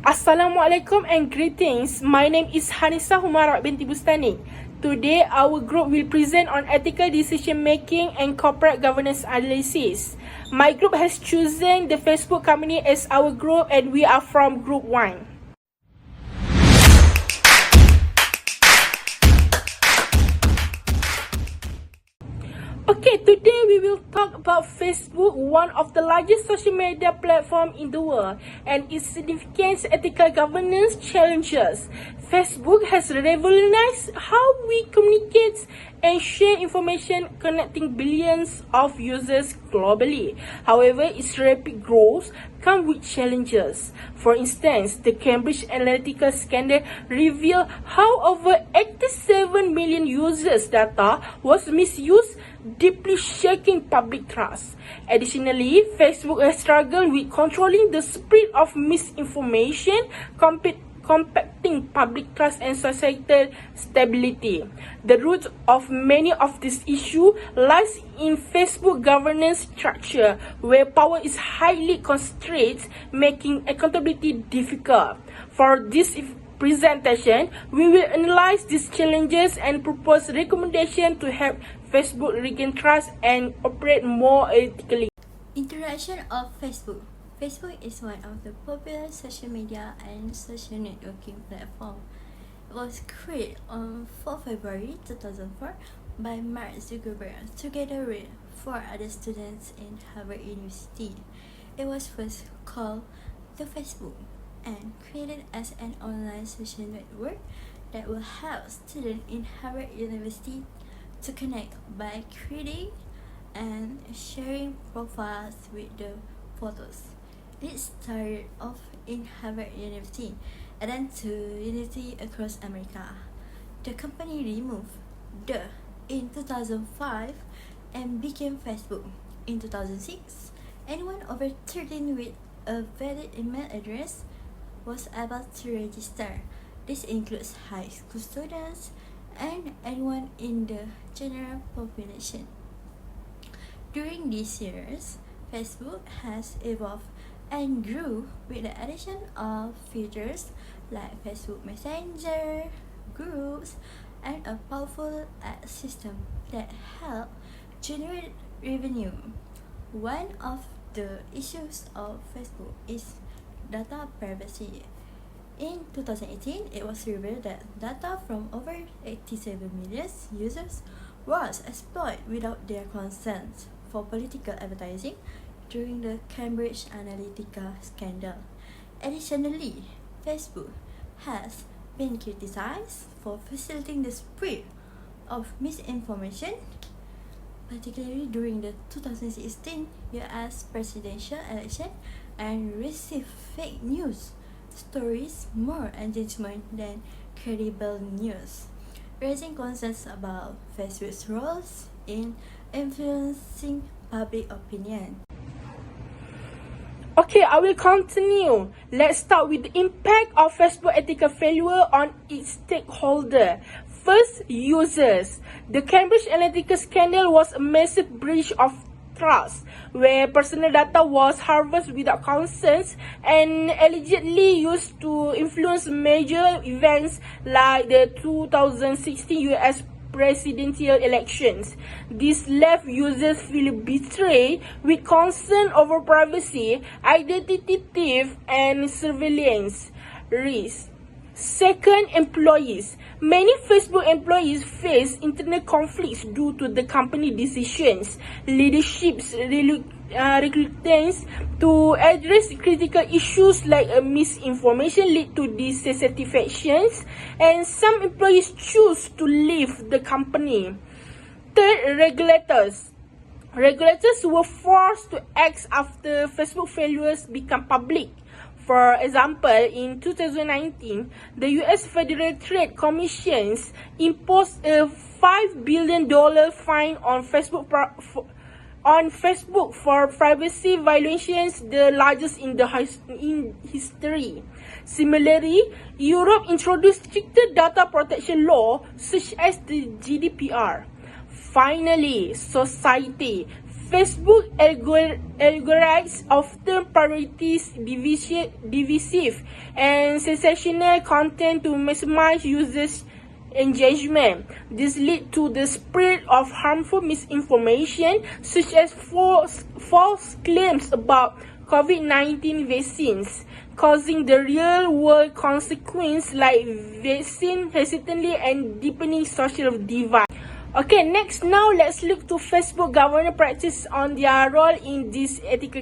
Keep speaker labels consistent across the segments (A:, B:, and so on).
A: Assalamualaikum and greetings. My name is Hanisa Humarat binti Bustani. Today, our group will present on ethical decision making and corporate governance analysis. My group has chosen the Facebook company as our group, and we are from Group 1. Okay, today we will talk about Facebook, one of the largest social media platforms in the world, and its significant ethical governance challenges. Facebook has revolutionized how we communicate and share information, connecting billions of users globally. However, its rapid growth comes with challenges. For instance, the Cambridge Analytica scandal revealed how over 87 million users' data was misused, deeply shaking public trust. Additionally, Facebook has struggled with controlling the spread of misinformation, compacting public trust and societal stability. The root of many of these issues lies in Facebook governance structure, where power is highly constrained, making accountability difficult. For this presentation, we will analyze these challenges and propose recommendations to help Facebook regain trust and operate more ethically.
B: Introduction of Facebook. Facebook is one of the popular social media and social networking platforms. It was created on 4 February 2004 by Mark Zuckerberg together with 4 other students in Harvard University. It was first called the Facebook and created as an online social network that will help students in Harvard University to connect by creating and sharing profiles with the photos. It started off in Harvard University and then to universities across America. The company removed the in 2005 and became Facebook. In 2006, anyone over 13 with a valid email address was able to register. This includes high school students and anyone in the general population. During these years, Facebook has evolved and grew with the addition of features like Facebook Messenger, groups, and a powerful ad system that help generate revenue. One of the issues of Facebook is data privacy. In 2018, it was revealed that data from over 87 million users was exploited without their consent for political advertising during the Cambridge Analytica scandal. Additionally, Facebook has been criticized for facilitating the spread of misinformation, particularly during the 2016 US presidential election, and received fake news stories more engagement than credible news, raising concerns about Facebook's roles in influencing public opinion.
A: Okay, I will continue. Let's start with the impact of Facebook ethical failure on its stakeholder. First, users. The Cambridge Analytica scandal was a massive breach of trust, where personal data was harvested without consent and allegedly used to influence major events like the 2016 US presidential elections. This left users feel betrayed with concern over privacy, identity theft, and surveillance risks. Second, employees. Many Facebook employees face internal conflicts due to the company decisions. Leadership's reluctance to address critical issues like misinformation lead to dissatisfactions, and some employees choose to leave the company. Third, regulators. Regulators were forced to act after Facebook failures become public. For example, in 2019, the US Federal Trade Commission imposed a $5 billion fine on Facebook for privacy violations, the largest in history. Similarly, Europe introduced stricter data protection law such as the GDPR. Finally, society. Facebook algorithms often prioritize divisive and sensational content to maximize users' engagement. This leads to the spread of harmful misinformation such as false claims about COVID-19 vaccines, causing the real-world consequences like vaccine hesitancy and deepening social divide. Okay, next now let's look to Facebook governance practice on their role in these ethical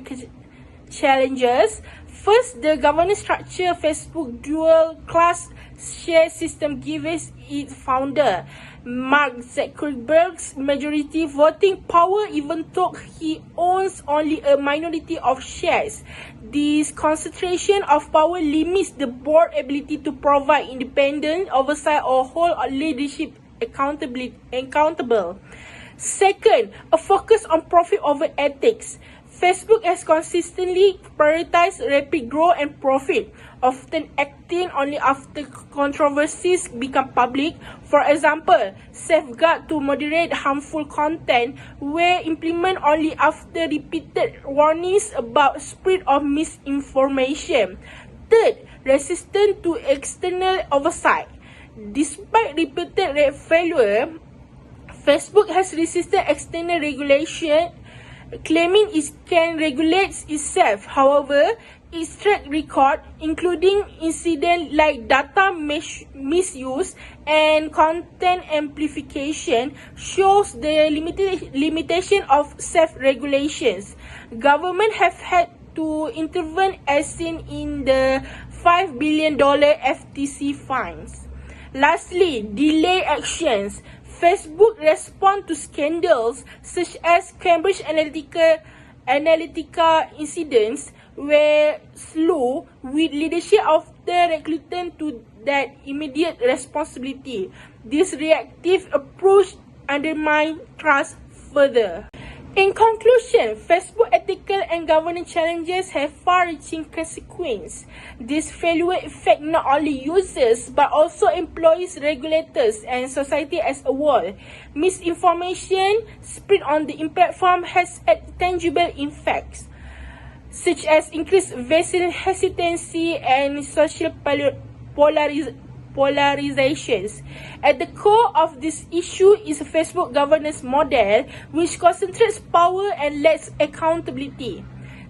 A: challenges. First, the governance structure Facebook dual-class share system gives its founder, Mark Zuckerberg's majority voting power even though he owns only a minority of shares. This concentration of power limits the board's ability to provide independent oversight or hold leadership accountable. Second, a focus on profit over ethics. Facebook has consistently prioritized rapid growth and profit, often acting only after controversies become public. For example, safeguards to moderate harmful content were implemented only after repeated warnings about spread of misinformation. Third, resistance to external oversight. Despite repeated failure, Facebook has resisted external regulation, claiming it can regulate itself. However, its track record, including incidents like data misuse and content amplification, shows the limitation of self-regulations. Government have had to intervene, as seen in the $5 billion FTC fines. Lastly, delay actions. Facebook respond to scandals such as Cambridge Analytica incidents were slow, with leadership of the reluctant to that immediate responsibility. This reactive approach undermines trust further. In conclusion, Facebook ethical and governance challenges have far-reaching consequences. This failure affects not only users but also employees, regulators, and society as a whole. Misinformation spread on the platform has had tangible effects, such as increased vaccine hesitancy and social polarizations. At the core of this issue is a Facebook governance model which concentrates power and lacks accountability.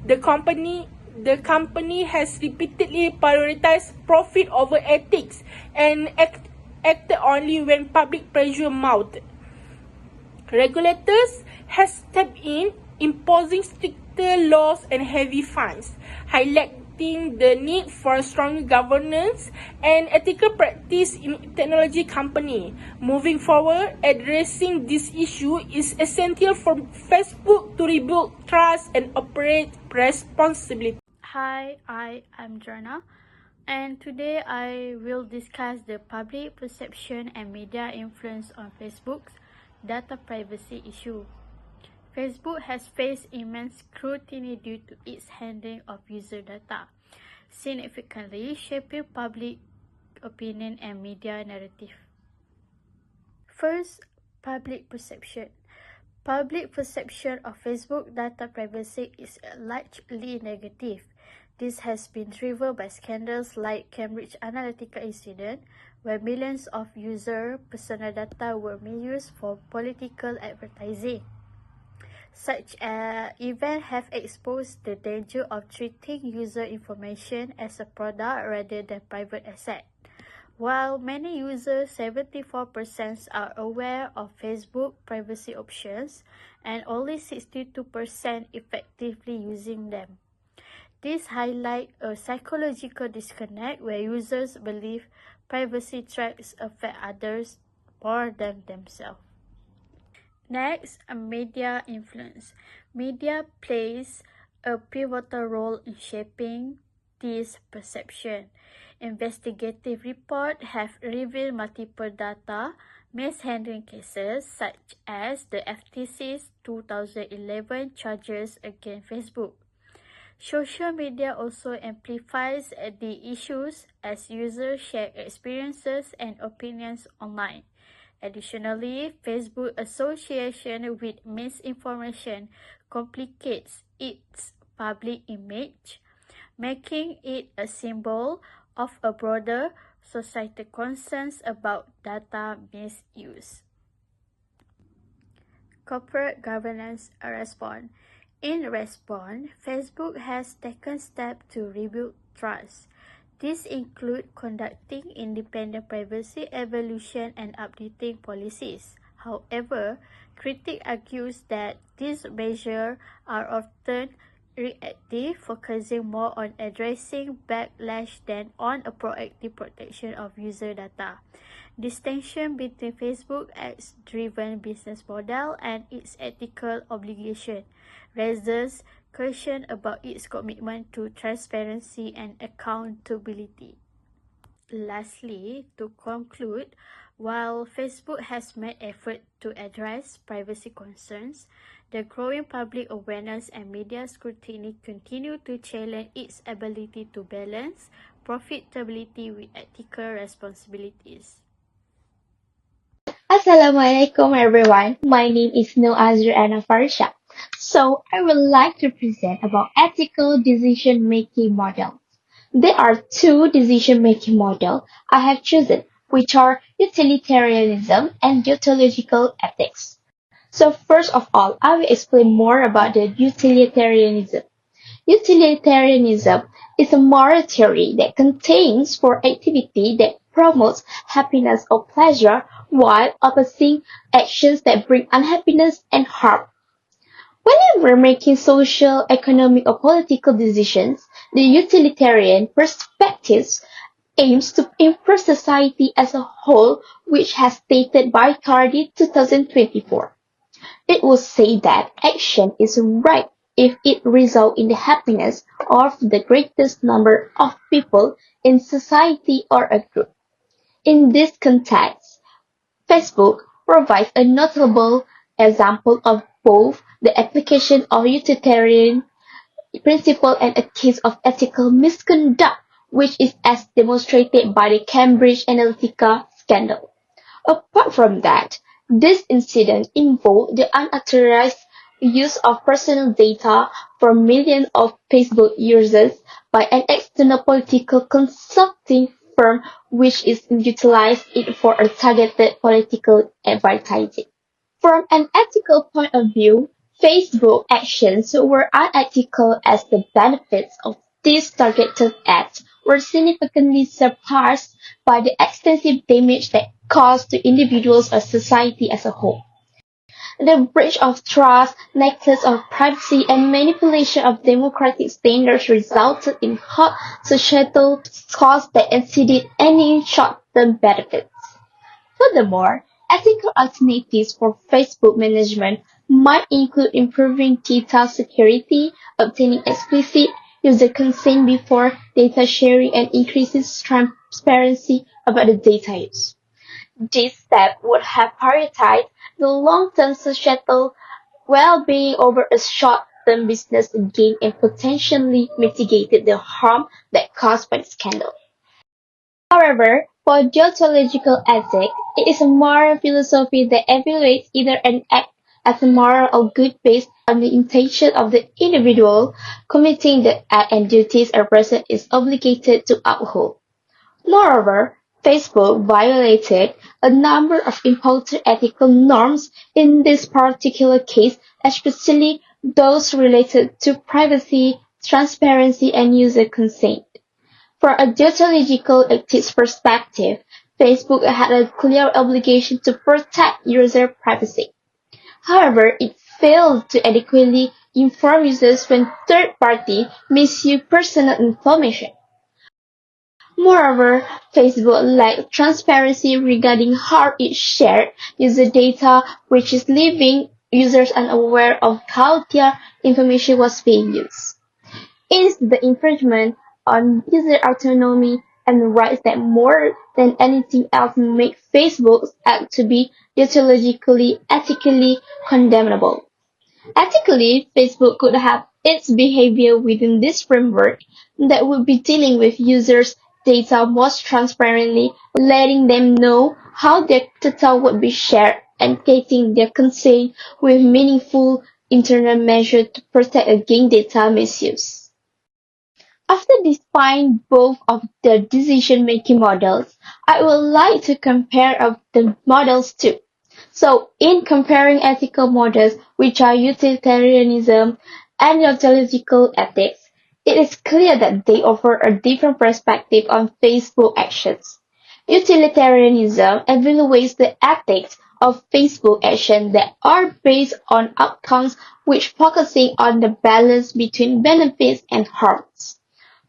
A: The company has repeatedly prioritized profit over ethics and acted only when public pressure mounted. Regulators have stepped in, imposing stricter laws and heavy fines, highlighting the need for stronger governance and ethical practice in technology company. Moving forward, addressing this issue is essential for Facebook to rebuild trust and operate responsibly.
C: Hi, I am Jorna, and today I will discuss the public perception and media influence on Facebook's data privacy issue. Facebook has faced immense scrutiny due to its handling of user data, significantly shaping public opinion and media narrative. First, public perception. Public perception of Facebook data privacy is largely negative. This has been driven by scandals like Cambridge Analytica incident, where millions of user personal data were misused for political advertising. Such events have exposed the danger of treating user information as a product rather than private asset. While many users, 74%, are aware of Facebook privacy options, and only 62% effectively using them. This highlights a psychological disconnect where users believe privacy threats affect others more than themselves. Next, media influence. Media plays a pivotal role in shaping this perception. Investigative reports have revealed multiple data mishandling cases, such as the FTC's 2011 charges against Facebook. Social media also amplifies the issues as users share experiences and opinions online. Additionally, Facebook's association with misinformation complicates its public image, making it a symbol of a broader societal concerns about data misuse. Corporate governance response. In response, Facebook has taken steps to rebuild trust. These include conducting independent privacy evaluation and updating policies. However, critics argue that these measures are often reactive, focusing more on addressing backlash than on a proactive protection of user data. Distinction between Facebook ads-driven business model and its ethical obligation raises question about its commitment to transparency and accountability. Lastly, to conclude, while Facebook has made effort to address privacy concerns, the growing public awareness and media scrutiny continue to challenge its ability to balance profitability with ethical responsibilities.
D: Assalamualaikum everyone. My name is Noazir Anna Farsha. So I would like to present about ethical decision making models. There are two decision making models I have chosen, which are utilitarianism and deontological ethics. So first of all, I will explain more about the utilitarianism. Utilitarianism is a moral theory that contains for activity that promotes happiness or pleasure while opposing actions that bring unhappiness and harm. Whenever making social, economic, or political decisions, the utilitarian perspective aims to improve society as a whole, which has stated by Cardi 2024. It will say that action is right if it results in the happiness of the greatest number of people in society or a group. In this context, Facebook provides a notable example of both the application of utilitarian principle and a case of ethical misconduct, which is as demonstrated by the Cambridge Analytica scandal. Apart from that, this incident involved the unauthorized use of personal data from millions of Facebook users by an external political consulting firm which is utilized it for a targeted political advertising. From an ethical point of view, Facebook actions were unethical as the benefits of these targeted ads were significantly surpassed by the extensive damage that caused to individuals or society as a whole. The breach of trust, neglect of privacy, and manipulation of democratic standards resulted in hot societal costs that exceeded any short-term benefits. Furthermore, ethical alternatives for Facebook management might include improving data security, obtaining explicit user consent before data sharing, and increasing transparency about the data use. This step would have prioritized the long-term societal well-being over a short-term business gain and potentially mitigated the harm that caused by the scandal. However, for deontological ethics, it is a moral philosophy that evaluates either an act as a moral or good based on the intention of the individual committing the act and duties a person is obligated to uphold. Moreover, Facebook violated a number of important ethical norms in this particular case, especially those related to privacy, transparency, and user consent. From a deontological ethics perspective, Facebook had a clear obligation to protect user privacy. However, it failed to adequately inform users when third parties misuse personal information. Moreover, Facebook lacked transparency regarding how it shared user data, which is leaving users unaware of how their information was being used. It is the infringement on user autonomy and rights that more than anything else make Facebook's act to be deontologically, ethically condemnable. Ethically, Facebook could have its behavior within this framework that would be dealing with users' data most transparently, letting them know how their data would be shared and getting their consent with meaningful internal measures to protect against data misuse. After defining both of the decision-making models, I would like to compare of the models too. So, in comparing ethical models, which are utilitarianism and ontological ethics, it is clear that they offer a different perspective on Facebook actions. Utilitarianism evaluates the ethics of Facebook actions that are based on outcomes which focusing on the balance between benefits and harms.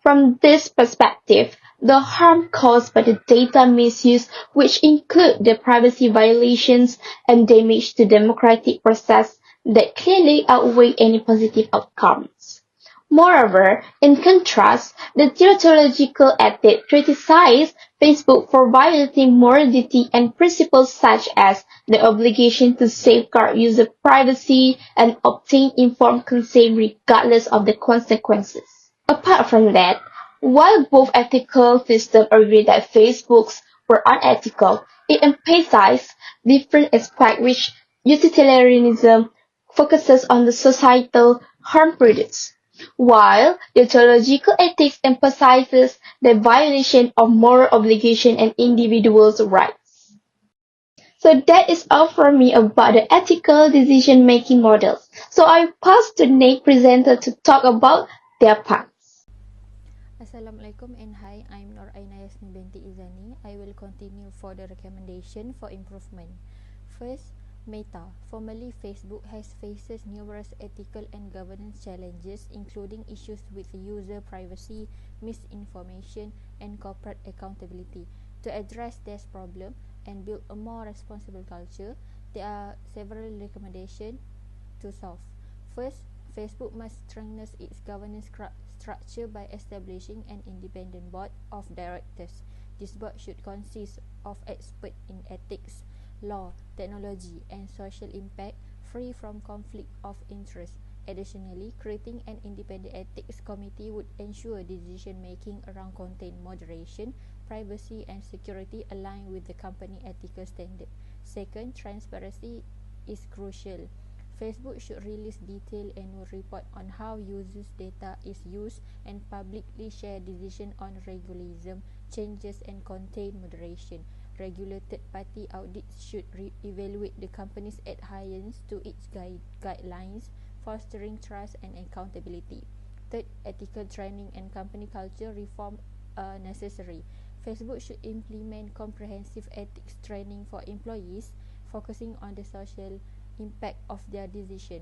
D: From this perspective, the harm caused by the data misuse, which include the privacy violations and damage to democratic process that clearly outweigh any positive outcomes. Moreover, in contrast, the theological ethic criticized Facebook for violating morality and principles such as the obligation to safeguard user privacy and obtain informed consent regardless of the consequences. Apart from that, while both ethical systems agree that Facebook's were unethical, it emphasized different aspects which utilitarianism focuses on the societal harm produced, while the theological ethics emphasizes the violation of moral obligation and individuals' rights. So that is all from me about the ethical decision-making models. So I pass to Nate presenter to talk about their part.
E: Assalamualaikum and hi, I'm Nur Aina Yasmin binti Izani. I will continue for the recommendation for improvement. First, Meta, formerly Facebook, has faces numerous ethical and governance challenges, including issues with user privacy, misinformation, and corporate accountability. To address this problem and build a more responsible culture, there are several recommendations to solve. First, Facebook must strengthen its governance structure by establishing an independent board of directors. This board should consist of experts in ethics, law, technology, and social impact, free from conflict of interest. Additionally, creating an independent ethics committee would ensure decision-making around content moderation, privacy, and security align with the company ethical standard. Second, transparency is crucial. Facebook should release detailed annual report on how users' data is used and publicly share decisions on regulation, changes, and content moderation. Regulated party audits should evaluate the company's adherence to its guidelines, fostering trust and accountability. Third, ethical training and company culture reform are necessary. Facebook should implement comprehensive ethics training for employees, focusing on the social impact of their decision.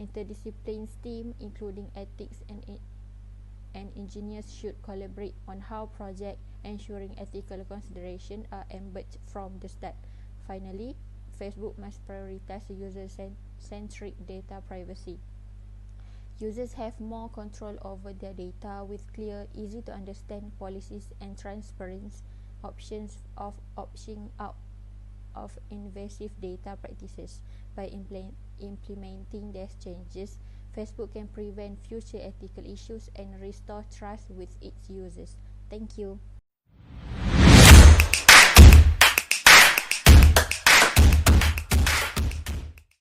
E: Interdisciplinary team, including ethics and engineers, should collaborate on how projects ensuring ethical consideration are embedded from the start. Finally, Facebook must prioritize user-centric data privacy. Users have more control over their data with clear, easy-to-understand policies and transparent options of opting out of invasive data practices. By implementing these changes, Facebook can prevent future ethical issues and restore trust with its users. Thank you.